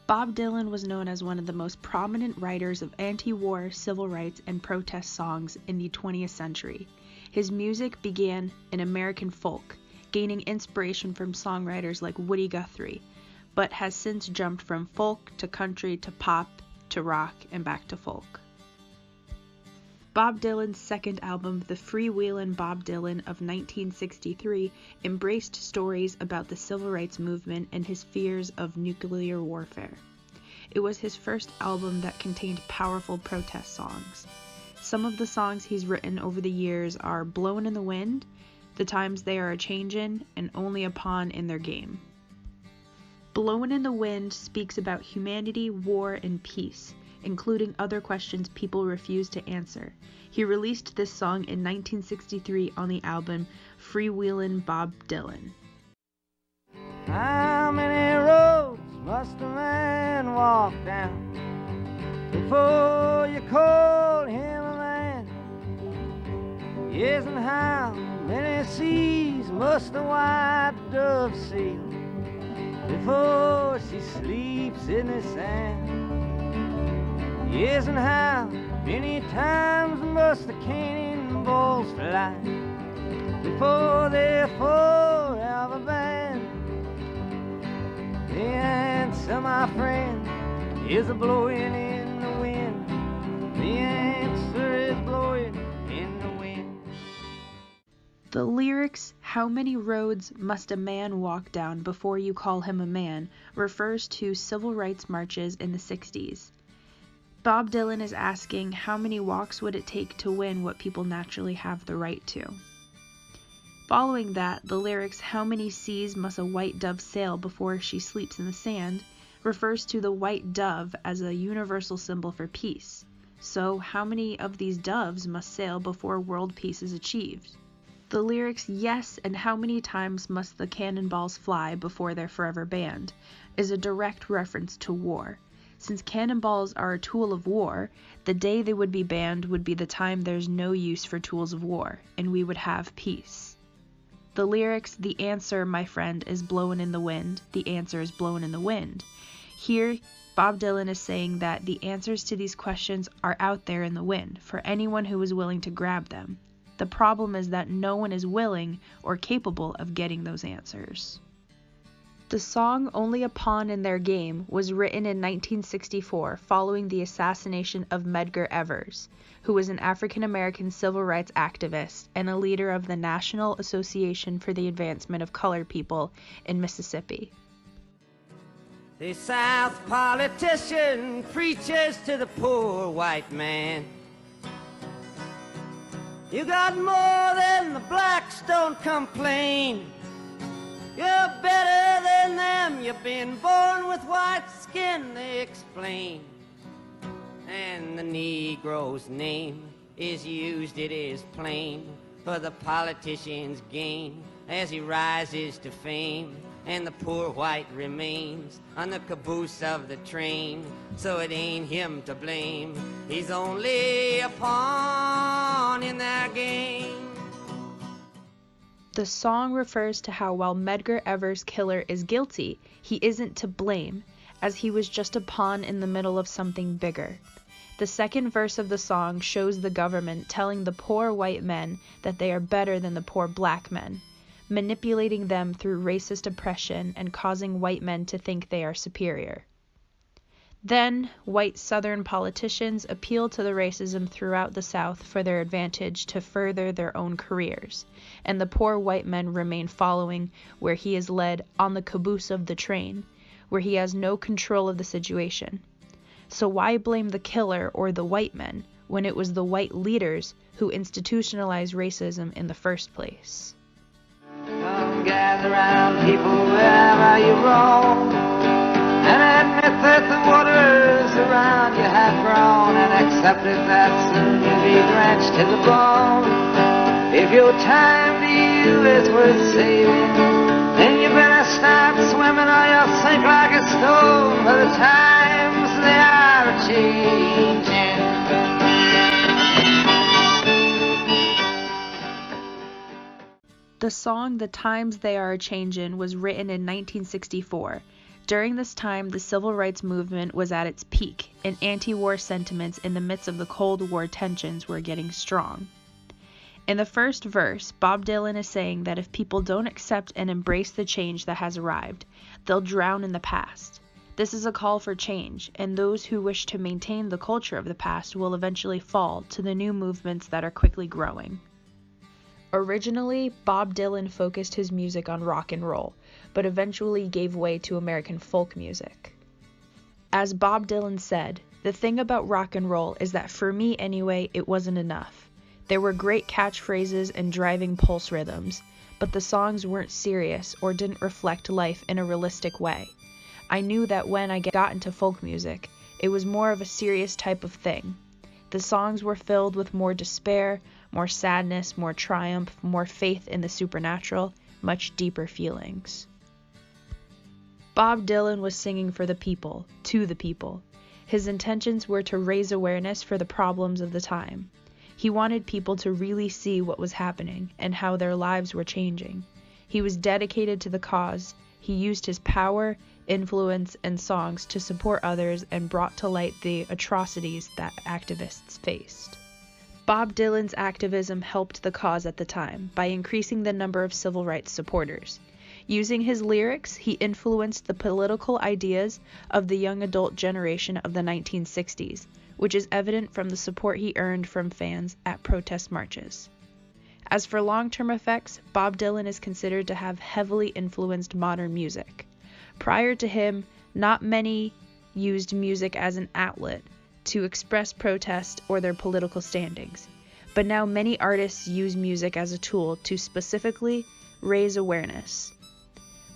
Bob Dylan was known as one of the most prominent writers of anti-war, civil rights, and protest songs in the 20th century. His music began in American folk, gaining inspiration from songwriters like Woody Guthrie, but has since jumped from folk to country to pop to rock and back to folk. Bob Dylan's second album, The Freewheelin' Bob Dylan of 1963, embraced stories about the civil rights movement and his fears of nuclear warfare. It was his first album that contained powerful protest songs. Some of the songs he's written over the years are Blowin' in the Wind, The Times They Are A-Changin', and Only a Pawn in Their Game. Blowin' in the Wind speaks about humanity, war, and peace, including other questions people refuse to answer. He released this song in 1963 on the album Freewheelin' Bob Dylan. How many roads must a man walk down before you call him a man? Yes, and how many seas must the white dove sail before she sleeps in the sand? Yes, and how many times must the cannonballs fly before they're forever banned? The answer, my friend, is a blowing in the wind. The answer is blowing in the wind. The lyrics, "How many roads must a man walk down before you call him a man," refers to civil rights marches in the 60s. Bob Dylan is asking how many walks would it take to win what people naturally have the right to. Following that, the lyrics, "How many seas must a white dove sail before she sleeps in the sand," refers to the white dove as a universal symbol for peace. So, how many of these doves must sail before world peace is achieved? The lyrics, "Yes, and how many times must the cannonballs fly before they're forever banned," is a direct reference to war. Since cannonballs are a tool of war, the day they would be banned would be the time there's no use for tools of war, and we would have peace. The lyrics, "The answer, my friend, is blowin' in the wind. The answer is blowin' in the wind." Here, Bob Dylan is saying that the answers to these questions are out there in the wind for anyone who is willing to grab them. The problem is that no one is willing or capable of getting those answers. The song Only a Pawn in Their Game was written in 1964 following the assassination of Medgar Evers, who was an African-American civil rights activist and a leader of the National Association for the Advancement of Colored People in Mississippi. The South politician preaches to the poor white man. You got more than the blacks, don't complain. You're better than them, you've been born with white skin, they explain. And the Negro's name is used, it is plain, for the politician's gain as he rises to fame. And the poor white remains on the caboose of the train, so it ain't him to blame, he's only a pawn in their game. The song refers to how while Medgar Evers' killer is guilty, he isn't to blame, as he was just a pawn in the middle of something bigger. The second verse of the song shows the government telling the poor white men that they are better than the poor black men, manipulating them through racist oppression and causing white men to think they are superior. Then, white Southern politicians appeal to the racism throughout the South for their advantage to further their own careers, and the poor white men remain following where he is led on the caboose of the train, where he has no control of the situation. So why blame the killer or the white men when it was the white leaders who institutionalized racism in the first place? Come gather round, people, wherever you roam, and admit that the waters around you have grown, and accept it that soon you'll be drenched to the bone. If your time to you is worth saving, then you better start swimming or you'll sink like a stone, for the times they are changing. The song The Times They Are A-Changin' was written in 1964. During this time, the civil rights movement was at its peak, and anti-war sentiments in the midst of the Cold War tensions were getting strong. In the first verse, Bob Dylan is saying that if people don't accept and embrace the change that has arrived, they'll drown in the past. This is a call for change, and those who wish to maintain the culture of the past will eventually fall to the new movements that are quickly growing. Originally, Bob Dylan focused his music on rock and roll, but eventually gave way to American folk music. As Bob Dylan said, "The thing about rock and roll is that for me anyway, it wasn't enough. There were great catchphrases and driving pulse rhythms, but the songs weren't serious or didn't reflect life in a realistic way. I knew that when I got into folk music, it was more of a serious type of thing. The songs were filled with more despair, more sadness, more triumph, more faith in the supernatural, much deeper feelings." Bob Dylan was singing for the people, to the people. His intentions were to raise awareness for the problems of the time. He wanted people to really see what was happening and how their lives were changing. He was dedicated to the cause. He used his power, influence, and songs to support others and brought to light the atrocities that activists faced. Bob Dylan's activism helped the cause at the time by increasing the number of civil rights supporters. Using his lyrics, he influenced the political ideas of the young adult generation of the 1960s, which is evident from the support he earned from fans at protest marches. As for long-term effects, Bob Dylan is considered to have heavily influenced modern music. Prior to him, not many used music as an outlet to express protest or their political standings, but now many artists use music as a tool to specifically raise awareness.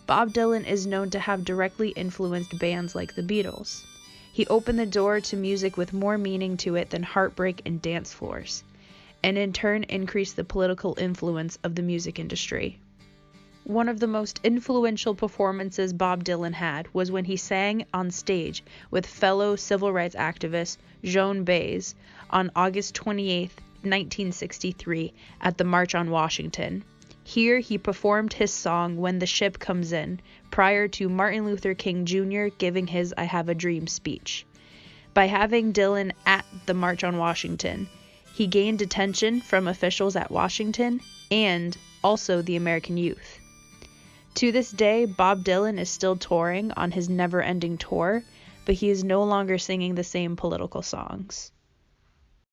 Bob Dylan is known to have directly influenced bands like the Beatles. He opened the door to music with more meaning to it than heartbreak and dance floors, and in turn increased the political influence of the music industry. One of the most influential performances Bob Dylan had was when he sang on stage with fellow civil rights activist Joan Baez on August 28, 1963, at the March on Washington. Here he performed his song "When the Ship Comes In" prior to Martin Luther King Jr. giving his "I Have a Dream" speech. By having Dylan at the March on Washington, he gained attention from officials at Washington and also the American youth. To this day, Bob Dylan is still touring on his never-ending tour, but he is no longer singing the same political songs.